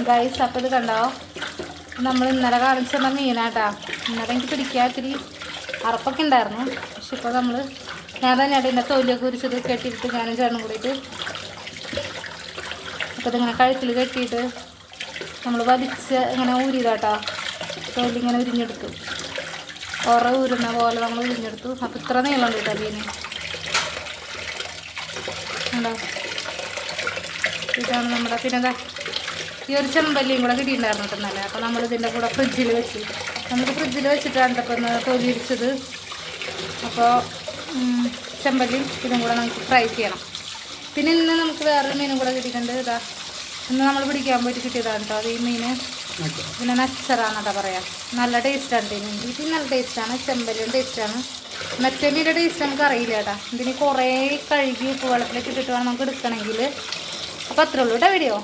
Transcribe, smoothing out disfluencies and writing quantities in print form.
Guys, അപ്പോൾ ഇത് കണ്ടോ, നമ്മൾ ഇന്നലെ കാണിച്ചിരുന്ന മീനാട്ടാ. ഇന്നലെ എനിക്ക് പിടിക്കാൻ ഇത്തിരി അറപ്പൊക്കെ ഉണ്ടായിരുന്നു. പക്ഷെ ഇപ്പോൾ ഞാൻ തന്നെയായിട്ട് ഇതിൻ്റെ തൊലിയൊക്കെ ഉരിച്ചത് കെട്ടിയിട്ട് ഞാനും ചേട്ടനും കൂടിയിട്ട് അപ്പോൾ ഇതിങ്ങനെ കഴുത്തിൽ കെട്ടിയിട്ട് നമ്മൾ വലിച്ച് ഇങ്ങനെ ഊരിയതാട്ടോ. തൊലി ഇങ്ങനെ ഉരിഞ്ഞെടുത്തു, ഉരുന്ന പോലെ നമ്മൾ ഉരിഞ്ഞെടുത്തു. അപ്പോൾ ഇത്ര നീളമുണ്ട് കേട്ടോ മീന്. ഉണ്ടോ? ഇതാണ് നമ്മുടെ. പിന്നെ എന്താ, ഈ ഒരു ചെമ്പല്ലിയും കൂടെ കിട്ടിയിട്ടുണ്ടായിരുന്നു കേട്ടോ നല്ല. അപ്പോൾ നമ്മളിതിൻ്റെ കൂടെ ഫ്രിഡ്ജിൽ വെച്ചിട്ടാണ് ഇപ്പോൾ തൊലി ഇരിച്ചത്. അപ്പോൾ ചെമ്പല്ലിയും ഇതും കൂടെ നമുക്ക് ഫ്രൈ ചെയ്യണം. പിന്നെ ഇന്ന് നമുക്ക് വേറൊരു മീനും കൂടെ കിട്ടിയിട്ടുണ്ട്. ഇതാ ഇന്ന് നമ്മൾ പിടിക്കാൻ പോയിട്ട് കിട്ടിയതാണ് കേട്ടോ. അത് ഈ മീൻ പിന്നെ നച്ചറാന്നട്ടാ പറയാം. നല്ല ടേസ്റ്റാണ് മീൻ. ഇത് നല്ല ടേസ്റ്റാണ്, ചെമ്പല്ലിയും ടേസ്റ്റാണ്. മറ്റേ മീൻ്റെ ടേസ്റ്റ് നമുക്ക് അറിയില്ല കേട്ടോ. ഇതിന് കുറേ കഴുകി ഉപ്പ് വെള്ളത്തിലേക്ക് ഇട്ടിട്ട് വേണം നമുക്ക് എടുക്കണമെങ്കിൽ. അപ്പോൾ അത്രേ ഉള്ളൂ കേട്ടോ വീഡിയോ.